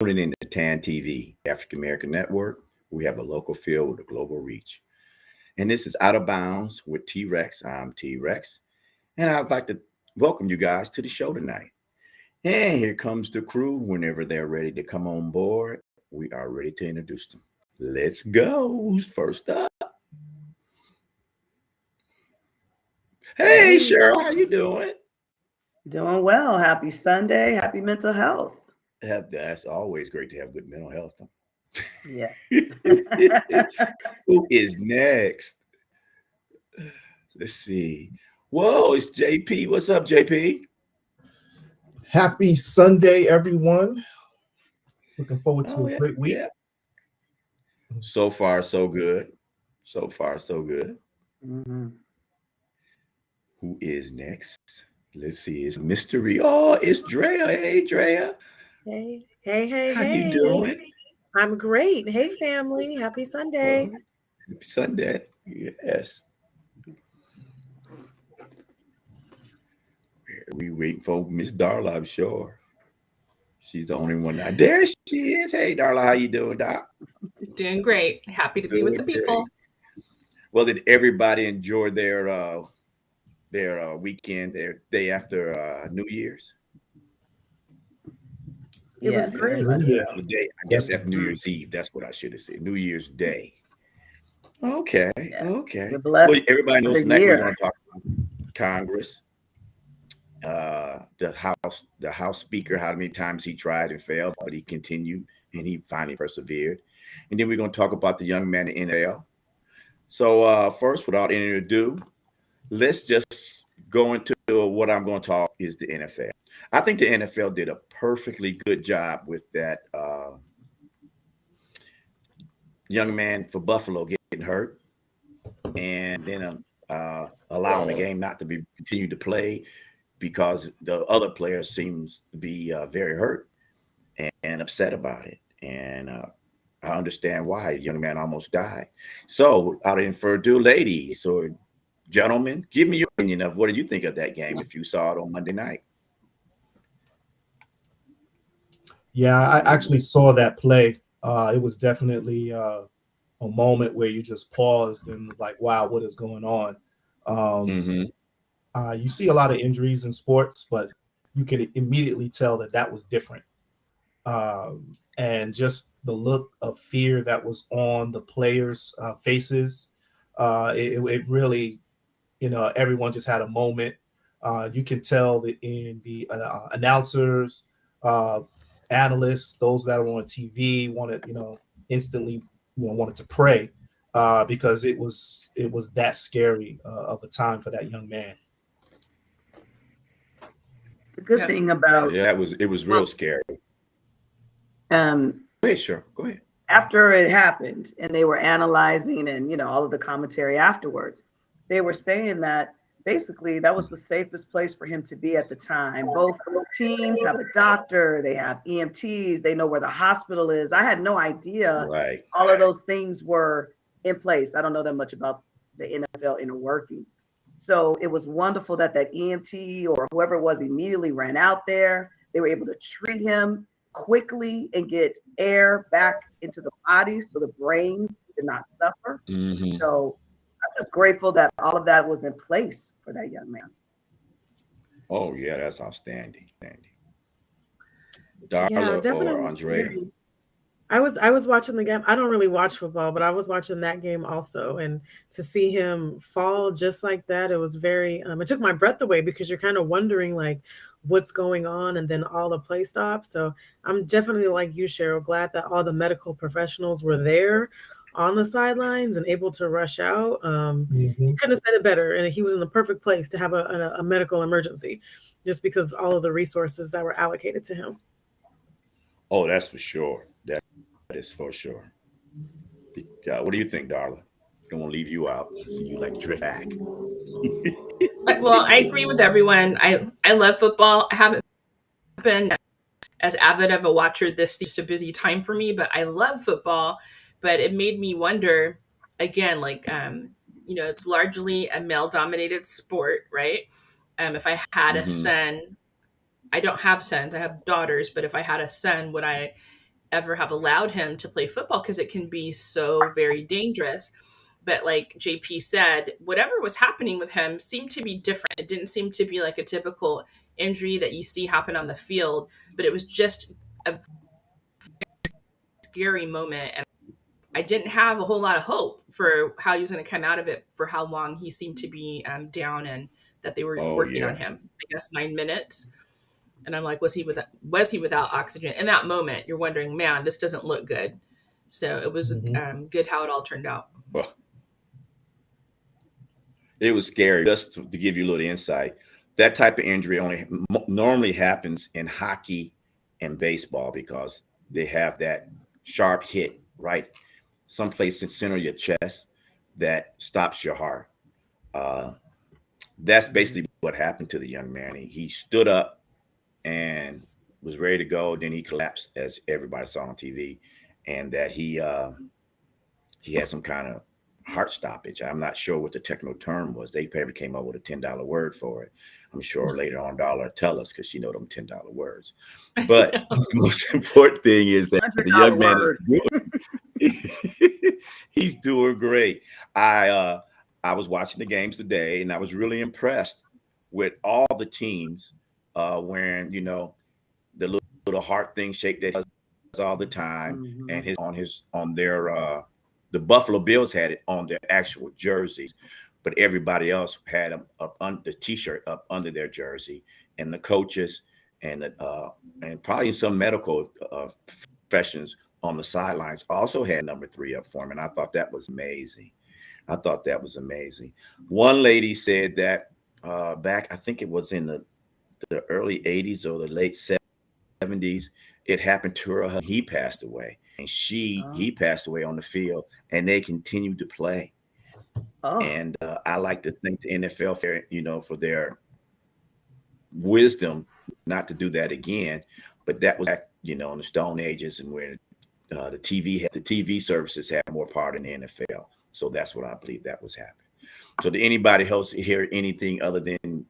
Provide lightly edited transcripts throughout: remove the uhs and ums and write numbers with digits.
tuning in to TAN TV, African American Network. We have a local feel with a global reach. And this is Out of Bounds with T Rex. I'm T Rex. And I'd like to welcome you guys to the show tonight. And here comes the crew. Whenever they're ready to come on board, we are ready to introduce them. Let's go. Who's first up? Hey, Hey, Cheryl, how you doing? doing well. Happy Sunday. Happy mental health. That's always great to have good mental health. Yeah. Who is next? Let's see. Whoa, it's JP. What's up, JP? Happy Sunday, everyone. Looking forward to Oh, a yeah. great week. Yeah. So far, so good. So far, so good. Mhm. Who is next? Let's see. It's mystery. Oh, it's Drea. Hey, Drea. Hey, hey, hey, How you hey. doing? I'm great. Hey, family. Happy Sunday. Oh, happy Sunday. Yes. We waiting for Miss Darla, I'm sure. She's the only one. There she is. Hey, Darla, how you doing, Doc? Doing great. Happy to be with the Doing great. people. Well, did everybody enjoy their weekend, their day after New Year's? It was Yes, very great. much Yeah, so. The day, I guess after New Mm, Year's Eve. That's what I should have said. New Year's Day. Okay, yeah. okay. We're blessed Well, everybody for knows the tonight we're year. going to talk about Congress, the House Speaker, how many times he tried and failed, but he continued and he finally persevered. And then we're going to talk about the young man in NFL. So first, without any ado, let's just go into what I'm going to talk is the NFL. I think the NFL did a perfectly good job with that young man for Buffalo getting hurt and then allowing the game not to be continued to play because the other player seems to be very hurt and upset about it. And I understand why the young man almost died. So, without any further ado, ladies or gentlemen, give me your opinion of what do you think of that game if you saw it on Monday night? yeah. I actually saw that play. It was definitely a moment where you just paused and was like, wow, what is going on? Um, Mm-hmm. you see a lot of injuries in sports, but you could immediately tell that that was different. Um, and just the look of fear that was on the players' faces, it really, everyone just had a moment. You can tell that in the announcers, uh, analysts, those that are on TV wanted, instantly, wanted to pray because it was that scary of a time for that young man. The good Yep. thing about Yeah, it was real scary. um, Go ahead, sure. Go ahead. after it happened and they were analyzing and all of the commentary afterwards, they were saying that basically that was the safest place for him to be at the time. Both teams have a doctor, they have EMTs, they know where the hospital is. I had no idea Right. all of those things were in place. I don't know that much about the NFL inner workings. So it was wonderful that that EMT or whoever it was immediately ran out there. They were able to treat him quickly and get air back into the body so the brain did not suffer. Mm-hmm. So I'm just grateful that all of that was in place for that young man. Oh yeah, that's outstanding. Yeah, Darla or definitely Andrea? scary. I was watching the game. I don't really watch football, but I was watching that game also. And to see him fall just like that, it was very it took my breath away because you're kind of wondering like what's going on and then all the play stops. So I'm definitely like you, Cheryl, glad that all the medical professionals were there on the sidelines and able to rush out. You Mhm. couldn't have said it better. And he was in the perfect place to have a medical emergency just because all of the resources that were allocated to him. Oh, that's for sure. That is for sure. What do you think, Darla? Don't want to leave you out. I see you like drift back. Well, I agree with everyone. I love football. I haven't been as avid of a watcher this season. Just a busy time for me, but I love football. But it made me wonder again, like it's largely a male dominated sport, right? If I had a Mm-hmm. son, I don't have sons, I have daughters, but if I had a son, would I ever have allowed him to play football because it can be so very dangerous. But like JP said, whatever was happening with him seemed to be different. It didn't seem to be like a typical injury that you see happen on the field, but it was just a scary moment. And I didn't have a whole lot of hope for how he was going to come out of it, for how long he seemed to be down, and that they were Oh working on yeah. him. I guess 9 minutes. And I'm like, was he without oxygen? In that moment, you're wondering, man, this doesn't look good. So it was good how it all turned out. Well, it was scary. Just to give you a little insight, that type of injury normally happens in hockey and baseball because they have that sharp hit right someplace in the center of your chest that stops your heart. That's basically what happened to the young man. He stood up and was ready to go. Then he collapsed, as everybody saw on TV, and that he had some kind of heart stoppage. I'm not sure what the technical term was. They probably came up with a $10 word for it. I'm sure later on Darla will tell us because she know them $10 words. But the most important thing is that the young man is doing, he's doing great. I was watching the games today, and I was really impressed with all the teams wearing, the little heart thing shake that he does all the time, and on their the Buffalo Bills had it on their actual jerseys, but everybody else had them up on the T-shirt up under their jersey, and the coaches and probably some medical professions on the sidelines also had number 3 up for him, and I thought that was amazing. One lady said that back, I think it was in the early 80s or the late 70s, it happened to her. He passed away, and he passed away on the field, and they continued to play. And I like to thank the NFL for their wisdom not to do that again. But that was back, in the Stone Ages, and where the TV services had more part in the NFL. So that's what I believe that was happening. So did anybody else hear anything other than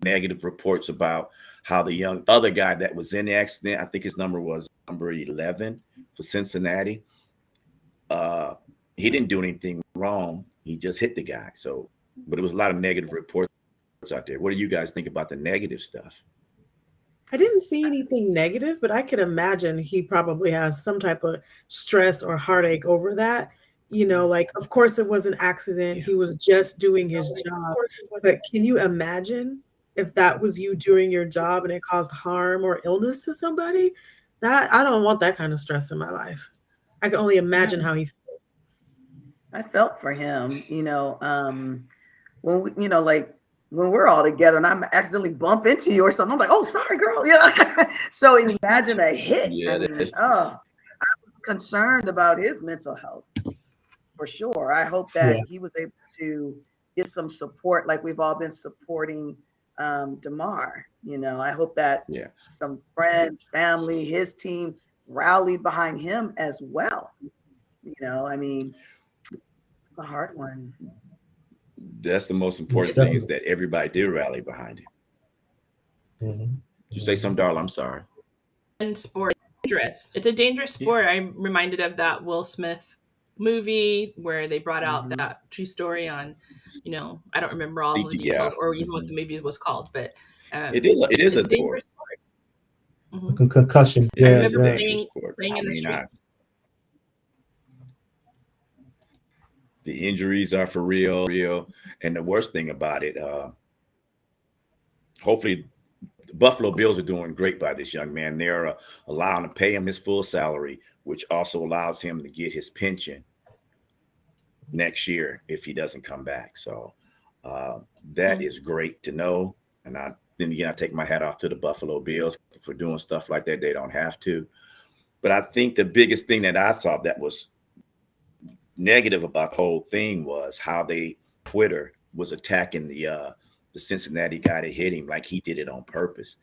negative reports about how the other guy that was in the accident, I think his number was number 11 for Cincinnati. He didn't do anything wrong. He just hit the guy. So, but it was a lot of negative reports out there. What do you guys think about the negative stuff? I didn't see anything negative, but I could imagine he probably has some type of stress or heartache over that. Like, of course it was an accident. He was just doing his job. But can you imagine if that was you doing your job and it caused harm or illness to somebody? I don't want that kind of stress in my life. I can only imagine how he feels. I felt for him, when when we're all together and I accidentally bump into you or something, I'm like, oh, sorry, girl. Yeah. So imagine a hit. Yeah, I was concerned about his mental health for sure. I hope that he was able to get some support, like we've all been supporting DeMar. I hope that some friends, family, his team rallied behind him as well. It's a hard one. That's the most important thing, is that everybody did rally behind him. Did you say something, Darla? I'm sorry. And sport, dangerous. It's a dangerous sport. I'm reminded of that Will Smith movie where they brought out that true story on, I don't remember all the details or even what the movie was called, but it is a dangerous sport. Concussion. I remember playing in the street. The injuries are for real. And the worst thing about it, hopefully the Buffalo Bills are doing great by this young man. They're allowing to pay him his full salary, which also allows him to get his pension next year if he doesn't come back. So that is great to know. And then again, I take my hat off to the Buffalo Bills for doing stuff like that. They don't have to. But I think the biggest thing that I saw that was negative about the whole thing was how Twitter was attacking the Cincinnati guy that hit him like he did it on purpose.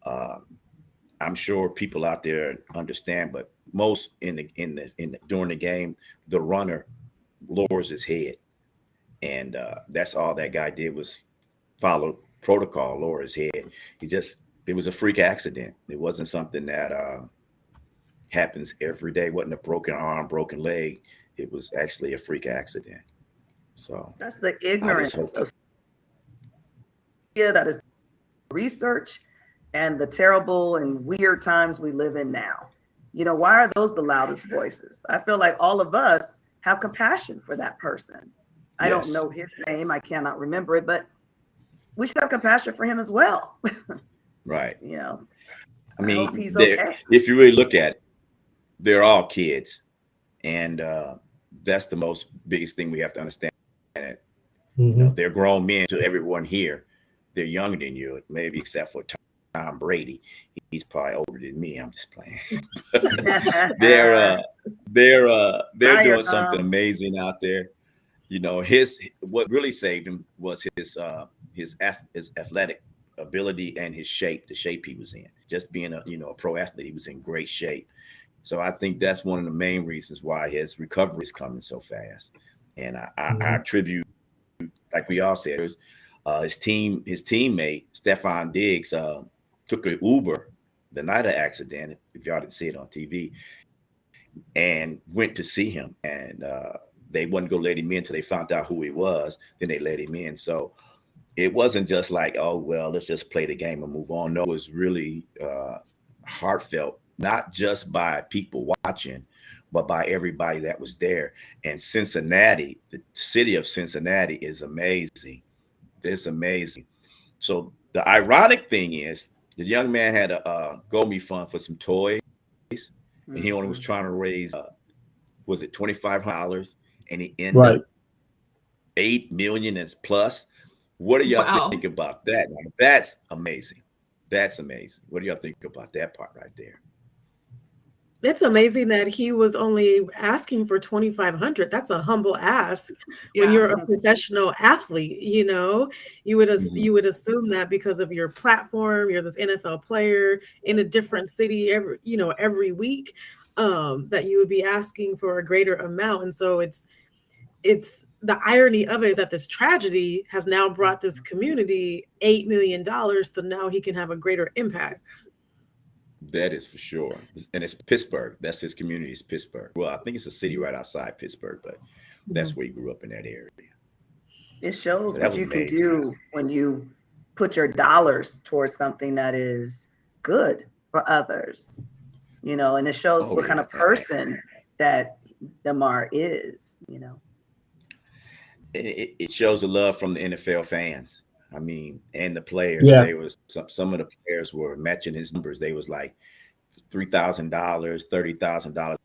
I'm sure people out there understand, but most during the game, the runner lowers his head, and that's all that guy did was follow protocol, lower his head. It was a freak accident. It wasn't something that happens every day. It wasn't a broken arm, broken leg. It was actually a freak accident. So That's the I just ignorance hope of that. that is research and the terrible and weird times we live in now. Why are those the loudest voices? I feel like all of us have compassion for that person. I don't Yes, know his name, I cannot remember it, but we should have compassion for him as well. right. I I hope mean, he's okay. if you really look at it, they're all kids, and that's the most biggest thing we have to understand. Mhm. They're grown men. To everyone here, they're younger than you, maybe except for Tom Brady. He's probably older than me. I'm just playing. they're they're Fire, doing something amazing out there. His what really saved him was his athletic ability and his shape, the shape he was in. Just being a pro athlete, he was in great shape. So I think that's one of the main reasons why his recovery is coming so fast. And I Mhm. attribute, like we all said, his teammate Stefan Diggs took an Uber the night of the accident. If y'all didn't see it on TV, and went to see him, and they wouldn't go let him in until they found out who he was. Then they let him in. So it wasn't just like, oh well, let's just play the game and move on. No, it was really heartfelt, not just by people watching, but by everybody that was there. And Cincinnati, the city of Cincinnati, is amazing. It's amazing. So the ironic thing is, the young man had a GoMe fund for some toys, and he only was Mhm. trying to raise, was it $2,500, and he ended Right. up 8 million and plus. What do y'all Wow. think about that? Now, that's amazing. That's amazing. What do y'all think about that part right there? It's amazing that he was only asking for 2,500. That's a humble ask when Yeah. you're a professional athlete, you know? Mhm. You would assume that because of your platform, you're this NFL player in a different city every week, that you would be asking for a greater amount. And so it's the irony of it is that this tragedy has now brought this community $8 million, so now he can have a greater impact. That is for sure. And it's Pittsburgh. That's his community, is Pittsburgh. Well, I think it's a city right outside Pittsburgh, but that's Mhm. where he grew up, in that area. It So shows that what was you can amazing. do when you put your dollars towards something that is good for others, and it shows Oh what kind yeah. of person that Damar is. It shows the love from the NFL fans. I mean, and the players. Yeah. They was some of the players were matching his numbers. They was like $3,000, $30,000,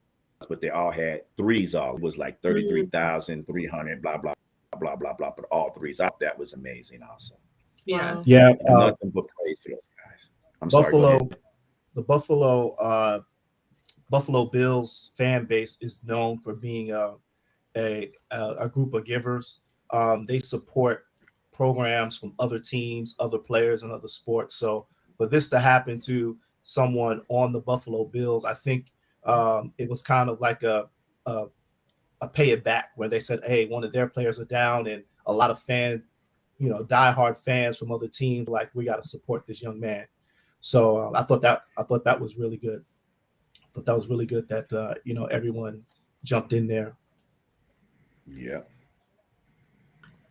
but they all had threes. All it was like Mhm. 33,300. Blah blah blah blah blah. But all threes. That was amazing. Also, Wow. Yes. Yeah. nothing but praise for those guys. I'm sorry. Go Buffalo, ahead. the Buffalo Bills fan base is known for being a group of givers. They support programs from other teams, other players, and other sports. So for this to happen to someone on the Buffalo Bills, I think it was kind of like a a pay it back, where they said, "Hey, one of their players are down," and a lot of diehard fans from other teams, like, we got to support this young man. So I thought that was really good. I thought that was really good that everyone jumped in there. Yeah.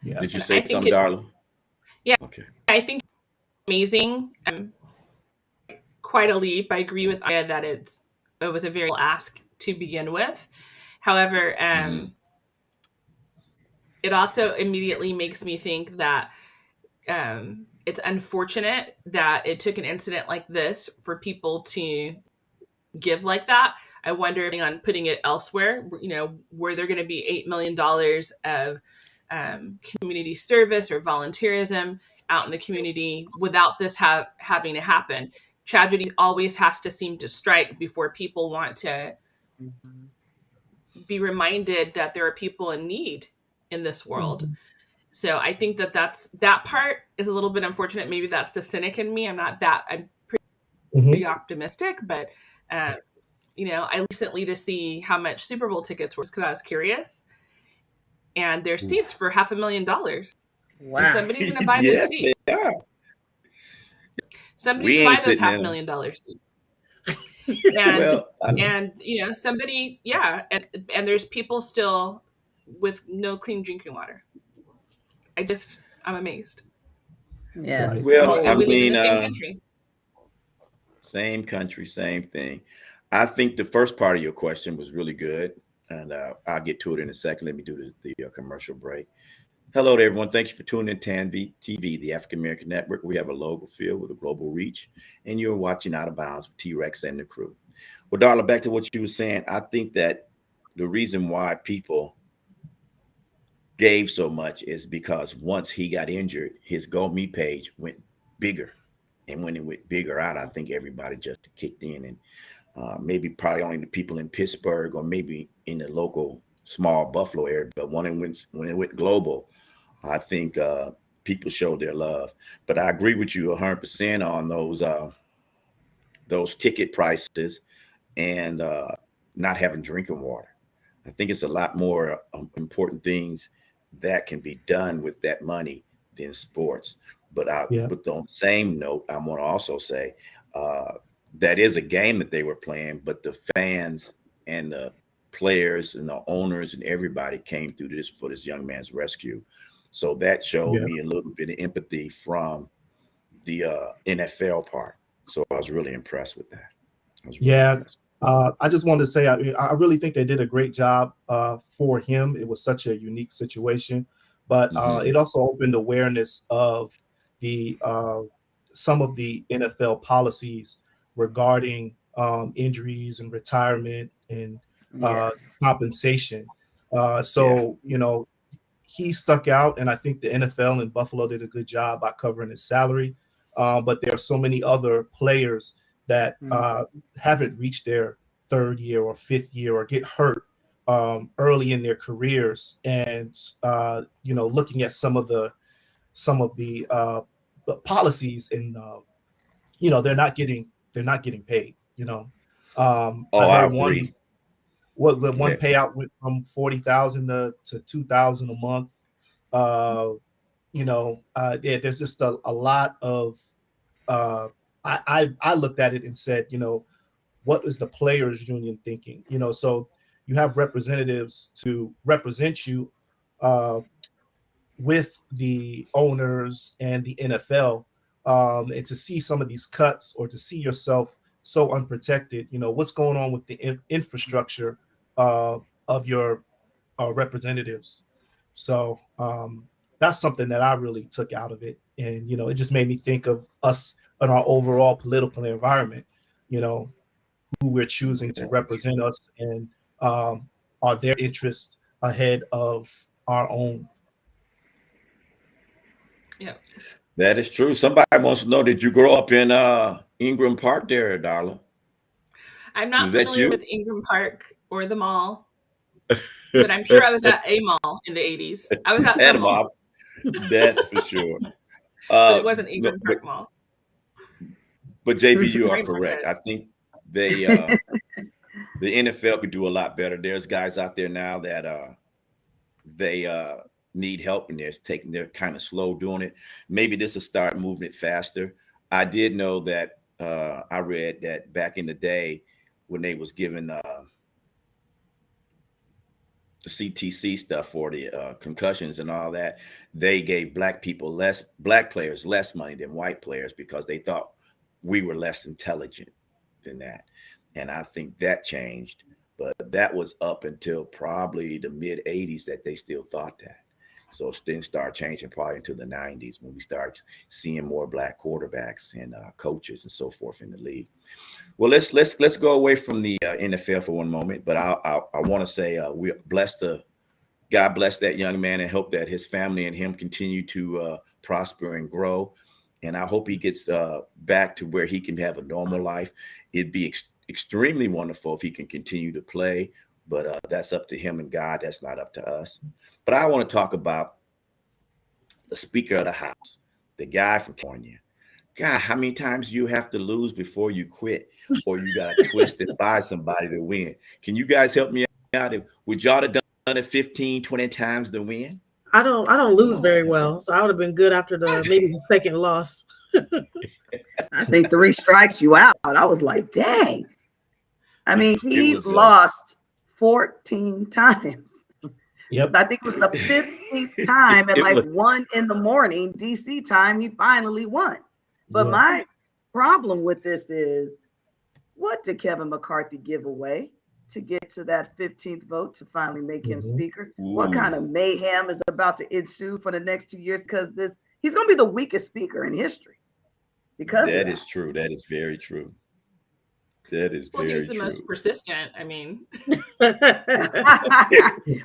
Yeah. Did you And say I think something, it's, Darla? yeah, Okay. I think it's amazing. Quite a leap. I agree with Aya that it was a very ask to begin with. However, Hmm. it also immediately makes me think that it's unfortunate that it took an incident like this for people to give like that. I wonder on putting it elsewhere, were there going to be $8 million of community service or volunteerism out in the community without this having to happen? Tragedy always has to seem to strike before people want to Mhm. be reminded that there are people in need in this world. Mhm. So I think that part is a little bit unfortunate. Maybe that's the cynic in me. I'm Mhm. pretty optimistic, but uh, I recently to see how much Super Bowl tickets were because I was curious, and there's seats Oof. for $500,000, and Wow. somebody's going to buy those Yes, they seats. are. Somebody's We ain't buy those sitting half in them. million dollar seats. And Well, and somebody, yeah, and there's people still with no clean drinking water. I'm amazed. Right. Yes. well, And I we live in mean, the same country. same country, same thing. I think the first part of your question was really good, and I'll get to it in a second. Let me do the commercial break. Hello to everyone. Thank you for tuning in to TANV TV, the African American Network. We have a local field with a global reach, and you're watching Out of Bounds with T-Rex and the crew. Well, Darla, back to what you were saying. I think that the reason why people gave so much is because once he got injured, his GoMe page went bigger. And when it went bigger out, I think everybody just kicked in, and maybe probably only the people in Pittsburgh or maybe in the local small Buffalo area. But when it went global, I think people showed their love. But I agree with you 100% on those ticket prices and not having drinking water. I think it's a lot more important things that can be done with that money than sports. But Yeah. but on the same note, I want to also say that is a game that they were playing, but the fans and the players and the owners and everybody came through this for this young man's rescue. So that showed Yeah. me a little bit of empathy from the NFL part. So I was really impressed with that. I was really Yeah. impressed. I just wanted to say I really think they did a great job for him. It was such a unique situation, but Mhm. it also opened awareness of the some of the NFL policies regarding injuries and retirement and Yes. compensation. Yeah. So he stuck out, and I think the NFL in Buffalo did a good job by covering his salary. But there are so many other players that haven't reached their third year or fifth year or get hurt early in their careers, and looking at some of the policies, and they're not getting paid. Oh, I I heard one agree. the one Yeah. payout went from 40,000 to 2,000 a month. There's just a lot of I looked at it and said, what is the players union thinking? So you have representatives to represent you with the owners and the NFL, and to see some of these cuts or to see yourself so unprotected, what's going on with the infrastructure of your representatives. So that's something that I really took out of it, and it just made me think of us in our overall political environment. Who we're choosing to represent us, and are their interests ahead of our own. Yeah. That is true. Somebody wants to know, did you grow up in Ingram Park there, Darla? I'm not Was that familiar you? with Ingram Park or the mall, but I'm sure I was at a mall in the 80s. I was at some mall, Animal, that's for sure. but it wasn't No, Ingram Park Mall. but JB, you are Sorry, correct. I Marquez. think they the NFL could do a lot better. There's guys out there now that they need help, and they're kind of slow doing it. Maybe this will start moving it faster. I did know that I read that back in the day when they was giving the CTC stuff for the concussions and all that, they gave black players less money than white players because they thought we were less intelligent than that. And I think that changed, but that was up until probably the mid 80s that they still thought that. So it didn't start changing probably into the 90s when we start seeing more black quarterbacks and coaches and so forth in the league. Well, let's go away from the NFL for one moment, but I want to say we're blessed God bless that young man and hope that his family and him continue to prosper and grow. And I hope he gets back to where he can have a normal life. It'd be extremely wonderful if he can continue to play, but that's up to him and God. That's not up to us. But I want to talk about the Speaker of the House, the guy from California. God, how many times do you have to lose before you quit, or you got to twist it by somebody to win? Can you guys help me out? Would y'all have done it 15, 20 times to win? I don't lose very well, so I would have been good after maybe the second loss. I think 3 strikes you out. I was like, dang. I mean, he was, lost 14 times. Yep. I think it was the 15th time at It like was- 1 in the morning, DC time, he finally won. But Yeah. my problem with this is, what did Kevin McCarthy give away to get to that 15th vote to finally make him Mhm. speaker? What Ooh. kind of mayhem is about to ensue for the next 2 years? Because he's going to be the weakest speaker in history. Because That of is true. That is very true. That is Well, very he's the true. most persistent. I mean, that.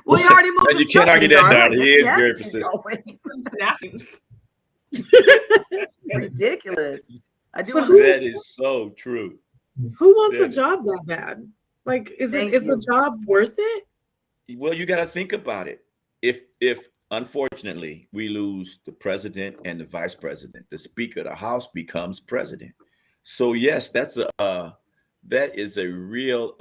Well, he already moved. You his can't argue that, company, Darla. darling. He is has very to keep persistent. going. tenacity. Ridiculous. I do But want to That is so true. Who wants a That is- job that bad? Like, is Thank the you. job worth it? Well, you got to think about it. If unfortunately we lose the president and the vice president, the speaker of the House becomes president. So yes, that is a real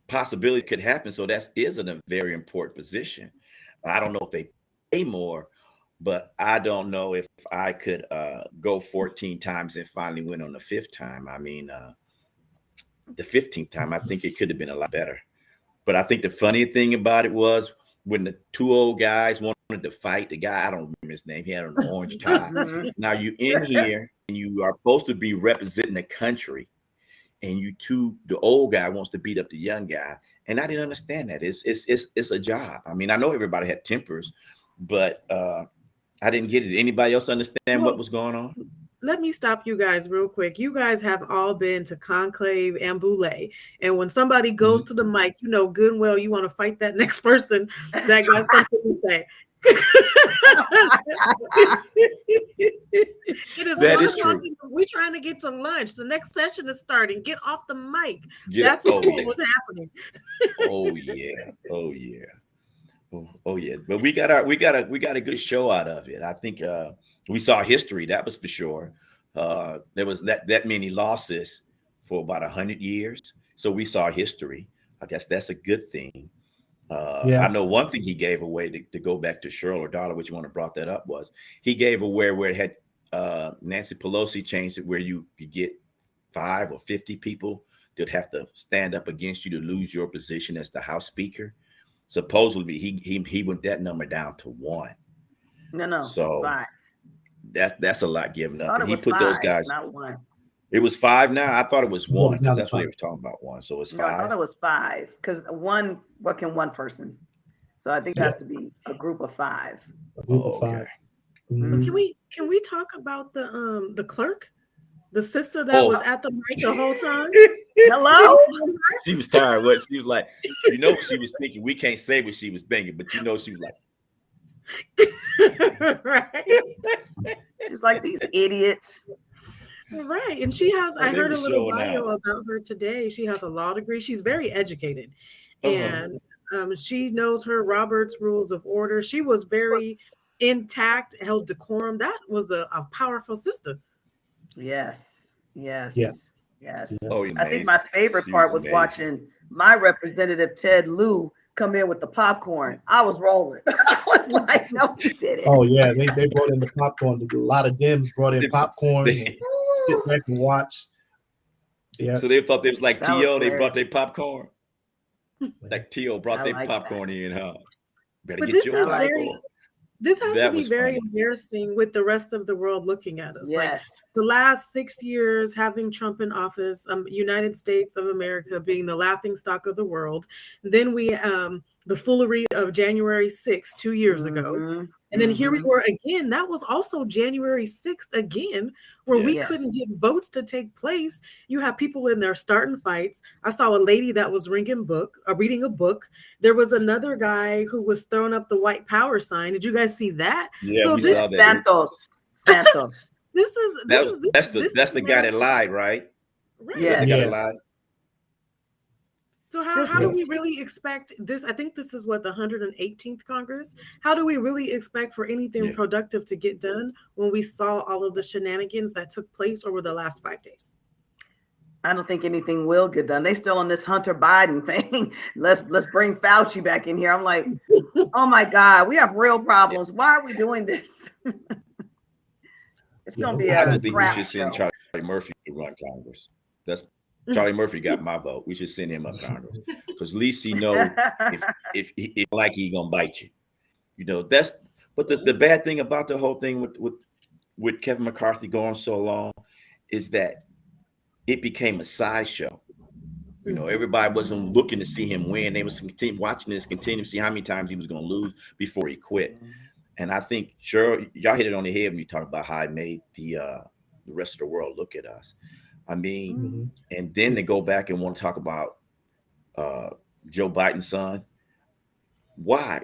possibility could happen. So that is a very important position. I don't know if they pay more, but I don't know if I could go 14 times and finally win on the 5th time. I mean, the 15th time, I think it could have been a lot better. But I think the funny thing about it was when the 2 old guys wanted to fight the guy, I don't remember his name, he had an orange tie. Mhm. Now you in here and you are supposed to be representing the country, and the old guy wants to beat up the young guy. And I didn't understand that. It's a job. I mean, I know everybody had tempers, but I didn't get it. Anybody else understand what was going on? Let me stop you guys real quick. You guys have all been to Conclave and Boulé. And when somebody goes to the mic, you know good and well you want to fight that next person that got something to say. It is That 1 is o'clock. true. We're trying to get to lunch. The next session is starting. Get off the mic. Yeah. That's what Oh, yeah. was happening. Oh yeah. Oh yeah. Oh yeah. But we got a good show out of it. I think we saw history, that was for sure. There was that many losses for about 100 years. So we saw history. I guess that's a good thing. Yeah. I know one thing he gave away to go back to Cheryl or Darla, which one brought that up, was he gave away where it had Nancy Pelosi changed it where you could get 5 or 50 people that have to stand up against you to lose your position as the House Speaker. Supposedly he went that number down to 1. No. So 5. that's a lot given I up. thought And it he was put those 5, guys. not 1. It was 5 now. I thought it was 1 because down that's to what they 5. were talking about 1. So it's No, I thought 5. it was 5 because what can one person? So I think it has to be a group of 5. A group of Okay. 5. Mhm. But can we talk about the clerk? The sister that was at the mic the whole time? Hello? She was tired. What she was like, you know what she was thinking. We can't say what she was thinking, but you know she was like, Right. She's like, these idiots. Right. And she has, Oh, I they heard were a little showing bio out. about her today. She has a law degree. She's very educated. Uh-huh. And she knows her Robert's Rules of Order. She was very intact, held decorum. That was a powerful sister. Yes. Yeah. Yes. oh, I think my favorite She part was was amazing. watching my representative Ted Lieu come in with the popcorn. I was rolling. I was like, no, he did it. Oh yeah, they brought in the popcorn. A lot of Dems brought in popcorn. And sit back and watch. Yeah. So they thought it was like That was T.O. They brought their hilarious. popcorn. Like T.O. brought I their like popcorn in, huh? Better But get this your is like very, this has That to be was very funny. embarrassing with the rest of the world looking at us. Like Yes. the last 6 years having Trump in office, United States of America being the laughing stock of the world. Then we the foolery of January 6th, 2 years ago. Mhm. And then here we Mhm. were again. That was also January 6th again, where we Yes. couldn't get votes to take place. You have people in there starting fights. I saw a lady that was reading a book. There was another guy who was throwing up the white power sign. Did you guys see that? Yeah, So we this- saw that. Santos. This is That's the guy that lied, right? right. Is that the guy Yeah. that lied? So how do we really expect this? I think this is what the 118th Congress. How do we really expect for anything Yeah. productive to get done when we saw all of the shenanigans that took place over the last 5 days? I don't think anything will get done. They still on this Hunter Biden thing. Let's bring Fauci back in here. I'm like, oh my God, we have real problems. Why are we doing this? It's gonna be I a just think we crap should send show. Charlie Murphy to run Congress. That's Charlie Murphy got my vote. We should send him up Congress because at least he know if like he gonna bite you. You know that's. But the bad thing about the whole thing with Kevin McCarthy going so long is that it became a sideshow. You know, everybody wasn't looking to see him win. They was watching this, continue to see how many times he was going to lose before he quit. And I think, sure, y'all hit it on the head when you talk about how it made the rest of the world look at us. I mean, and then they go back and want to talk about Joe Biden's son. Why?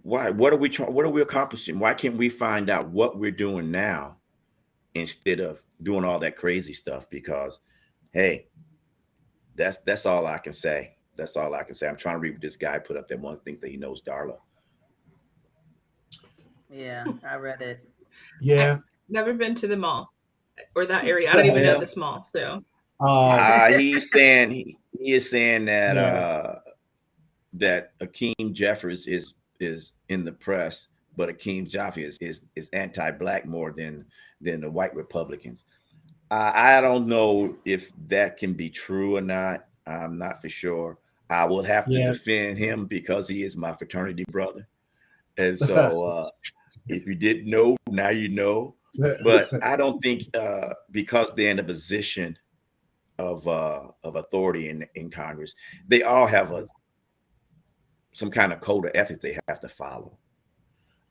What are we trying? What are we accomplishing? Why can't we find out what we're doing now instead of doing all that crazy stuff? Because, hey, that's all I can say. That's all I can say. I'm trying to read what this guy put up there. One thing that he knows, Darla. Yeah, I read it. Yeah. I've never been to the mall or that area. I don't even know this mall. So He's saying he is saying that that Akeem Jeffries is in the press, but Akeem Jeffries is anti-black more than the white Republicans. I don't know if that can be true or not. I'm not for sure. I will have to defend him because he is my fraternity brother. And so if you didn't know, now you know. But I don't think because they're in a position of authority in Congress, they all have some kind of code of ethics they have to follow.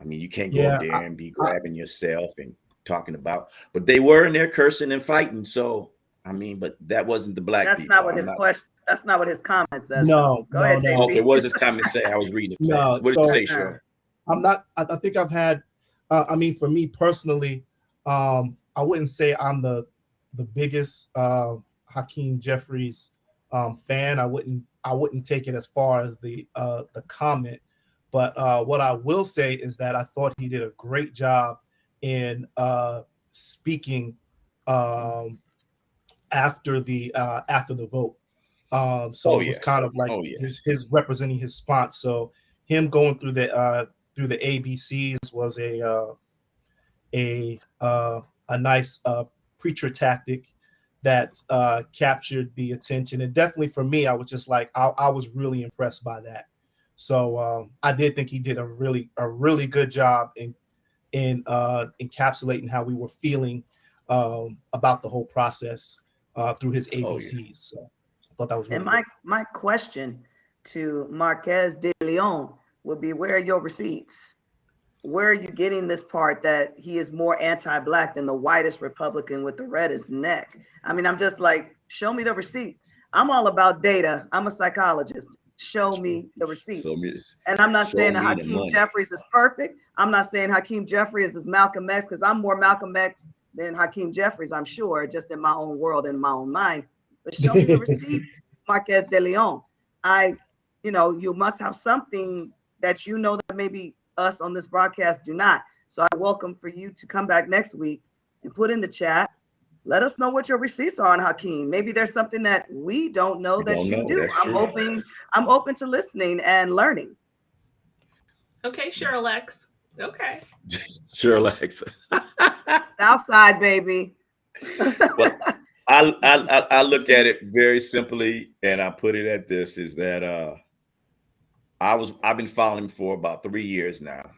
I mean, you can't go up there and be grabbing yourself and talking about, but they were in there cursing and fighting. So, I mean, but that wasn't the black That's people. not what his question. That's not what his comment says. No, go ahead, JP. Okay, what does this comment say? I was reading it. No, What did it say, Cheryl? I'm not. I think I've had. I mean, for me personally, I wouldn't say I'm the biggest Hakeem Jeffries fan. I wouldn't take it as far as the comment, but what I will say is that I thought he did a great job in speaking after the vote. So it was kind of like his representing his spot. So him going through the ABCs was a nice preacher tactic that captured the attention. And definitely for me, I was just like, I was really impressed by that. So I did think he did a really good job in encapsulating how we were feeling about the whole process through his ABCs. So I thought that was really good. My question to Marquez de Leon would be, where are your receipts? Where are you getting this part that he is more anti-black than the whitest Republican with the reddest neck? I mean, I'm just like, show me the receipts. I'm all about data. I'm a psychologist. Show me the receipts. And I'm not saying that Hakeem Jeffries is perfect. I'm not saying Hakeem Jeffries is Malcolm X, because I'm more Malcolm X than Hakeem Jeffries, I'm sure, just in my own world, in my own mind. But show me the receipts, Marquez de Leon. You must have something that you know that maybe us on this broadcast do not. So I welcome for you to come back next week and put in the chat. Let us know what your receipts are on Hakeem. Maybe there's something that we don't know that you do. I'm open to listening and learning. Okay, sure, Lex. Okay. Sure, Lex. Outside, baby. Well, I look at it very simply, and I put it at this: is that I've been following him for about 3 years now,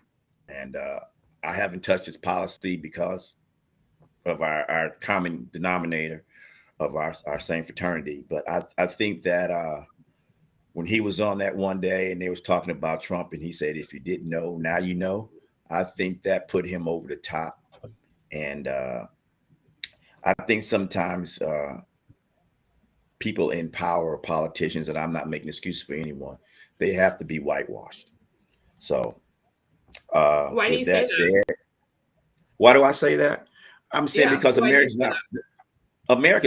and I haven't touched his policy because of our common denominator of our same fraternity. But I think that when he was on that one day and they was talking about Trump and he said, if you didn't know, now you know, I think that put him over the top. And I think sometimes people in power, politicians, and I'm not making excuses for anyone, they have to be whitewashed. So why do you say that? Why do I say that? I'm saying because America's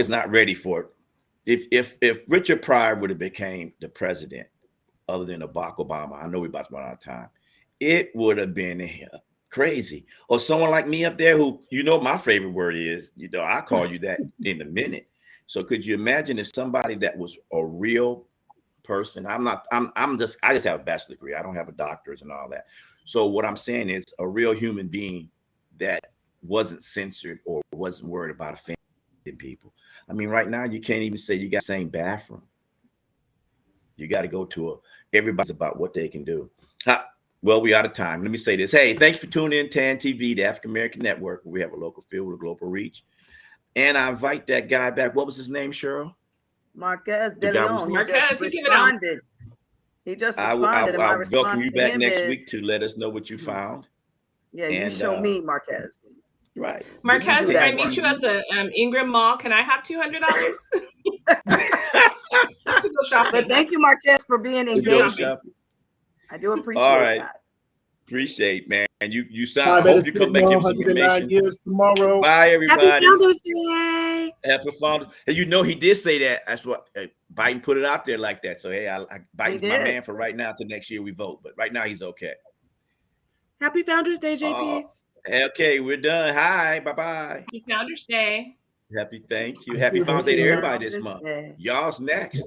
not ready for it. If Richard Pryor would have became the president, other than Barack Obama, I know we're about to run out of time, it would have been crazy. Or someone like me up there who, my favorite word is, I call you that in a minute. So could you imagine if somebody that was a real person, I just have a bachelor's degree. I don't have a doctorate and all that. So what I'm saying is a real human being that wasn't censored or wasn't worried about offending people. I mean, right now you can't even say you got the same bathroom. You got to go to everybody's about what they can do. Well, we out of time. Let me say this. Hey, thanks for tuning in TAN TV, the African American Network, where we have a local feel with a global reach. And I invite that guy back. What was his name, Cheryl? Marquez The De guy Leon. Marquez, He he just gave it out. responded. He just responded, and my I'll response welcome you to back him next is, week to let us know what you found. yeah, you And, show me, Marquez. Right. Marquez, do if I that, meet you Mark. at the Ingram Mall, can I have $200 just to go shopping? But thank you, Marquez, for being To go engaging. shopping. I do appreciate All right. that. Appreciate, man. And you I sound. I better hope you sit come back more give us some 109 information. years tomorrow. Bye, Happy everybody. Founders Day. Happy Founders. And you know he did say that. That's what Biden put it out there like that. So hey, Biden's my did. man for right now. Till next year we vote, but right now he's okay. Happy Founders Day, JP. Okay, we're done. Hi, bye bye. Happy Founders Day. Happy, thank you. Happy Founders Day to everybody this month. Yeah. Y'all's next.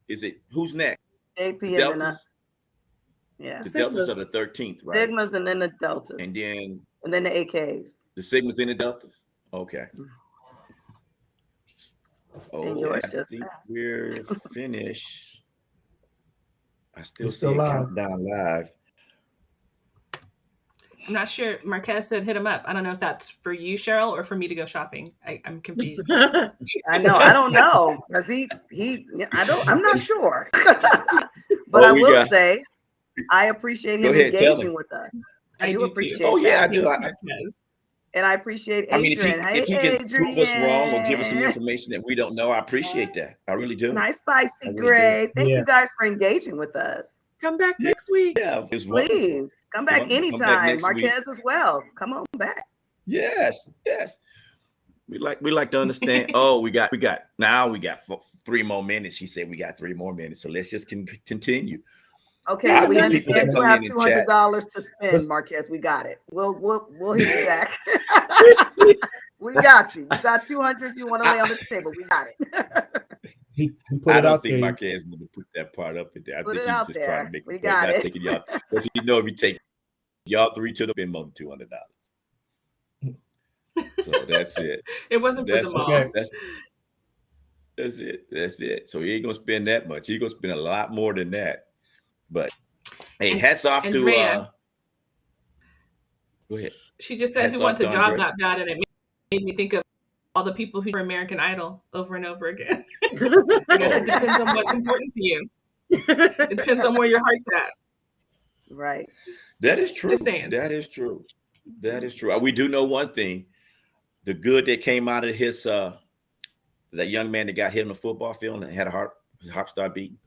Is it who's next? JP The and then Deltas. yeah. The Deltas are Sigmas. the 13th, right? Sigmas and then the Deltas. And then the AKs. the Sigmas, then the Deltas. Okay. And Oh, yours I just think passed. we're finished. I still We're see still it live. countdown live. I'm not sure. Marquez said hit him up. I don't know if that's for you, Cheryl, or for me to go shopping. I'm confused. I know. I don't know because I'm not sure. But Oh, I we will got- say, I appreciate Go him ahead, tell engaging him. with us. I do too. appreciate Oh, yeah, that. I do. Thanks, Marquez. And I appreciate I mean, Adrian. if he Hey, can prove us wrong or give us some Adrian. information that we don't know, I appreciate that. I really do. Nice, spicy I really do. Gray. Thank Yeah. you guys for engaging with us. Come back next week. Yeah, it's wonderful. Please come back Wonderful. Come back anytime. next week. Marquez as well. Come on back. Yes, yes. We like to understand. Oh, we got 3 more minutes. She said we got 3 more minutes. So let's just continue. Okay, Yeah, we people understand that you come have in and chat. $200 to spend, Marquez. We got it. We'll hit you back. We got you. You got 200 you want to lay on the table. We got it. He put I it don't out think there. Marquez would have put that part up in there. I Put think it he was out just there. trying to make We a point, got not it. taking y'all. Because if you take y'all 3 to the spend more than $200. So that's it. It wasn't for That's the mall. okay. That's it. That's it. So he ain't gonna spend that much. He's gonna spend a lot more than that. But hey, And- hats off to Andrea. go ahead. She just said Hats who wants off a to job Andrea. that bad, and it made me think of all the people who are American Idol over and over again. I guess it depends on what's important to you. It depends on where your heart's at. Right. That is true. Just saying. That is true. That is true. We do know one thing. The good that came out of his that young man that got hit on the football field and had his heart start beating.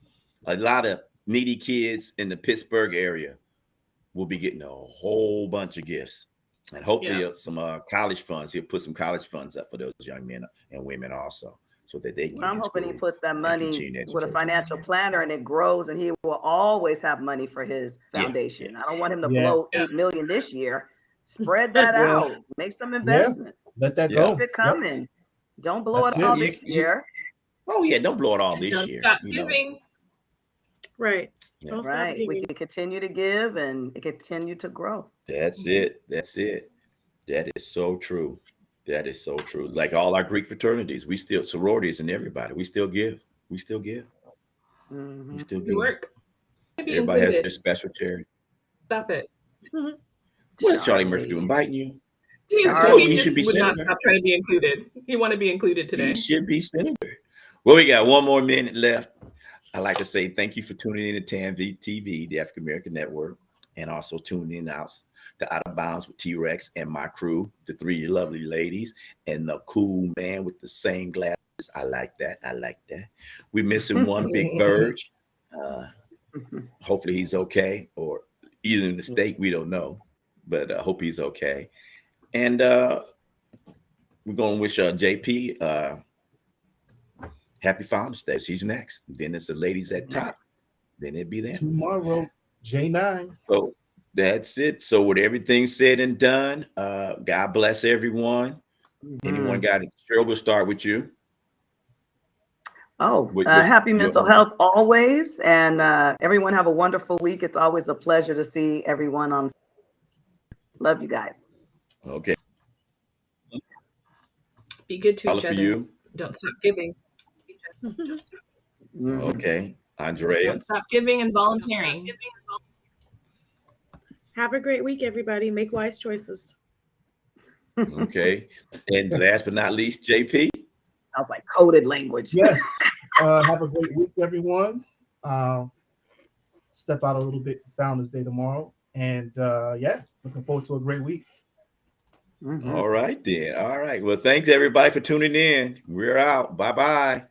A lot of needy kids in the Pittsburgh area will be getting a whole bunch of gifts. And hopefully some college funds. He'll put some college funds up for those young men and women also, so that they can Well, I'm get in hoping he school puts that and money continue with a education. financial planner and it grows, and he will always have money for his Yeah, foundation. I don't want him to Yeah. blow $8 million this year. Spread that Well, out. Make some investments. Let that Yeah. go. Keep it coming. Don't blow That's it it. all You- this you- year. Oh yeah, don't blow it all And this don't year. stop you know. giving. Right. Yeah. Don't stop Right. We giving. can continue to give and it continue to grow. That's it. That's it. That is so true. That is so true. Like all our Greek fraternities, we still sororities and everybody, we still give. We still give. We Mhm. still You give. work. Be Everybody has included. their special charity. Stop it. What is Charlie Murphy doing? Biting you? He, I told you he he just should be would not senator. stop trying to be included. He want to be included today. He should be senator. Well, we got 1 more minute left. I'd like to say thank you for tuning in to TAN TV, the African American Network, and also tuning in out to Out of Bounds with T-Rex and my crew, the 3 lovely ladies, and the cool man with the same glasses. I like that. I like that. We're missing one, Big Verge. Hopefully he's okay, or either in the state, we don't know, but I hope he's okay. And we're going to wish JP happy Founders Day. She's next. Then it's the ladies at top. Then it'd be them. Tomorrow, J9. So that's it. So with everything said and done, God bless everyone. Anyone got it? Cheryl, we'll start with you. Oh, With- happy your- mental health always. And everyone have a wonderful week. It's always a pleasure to see everyone on. Love you guys. Okay. Be good to Dollar each for other. you. Don't stop giving. Mhm. Okay. Andrea. Don't stop giving and volunteering. Have a great week, everybody. Make wise choices. Okay. And last but not least, JP. I was like coded language. Yes. Have a great week, everyone. Step out a little bit for Founders Day tomorrow. And yeah, looking forward to a great week. Mhm. All right, then. All right. Well, thanks everybody for tuning in. We're out. Bye bye.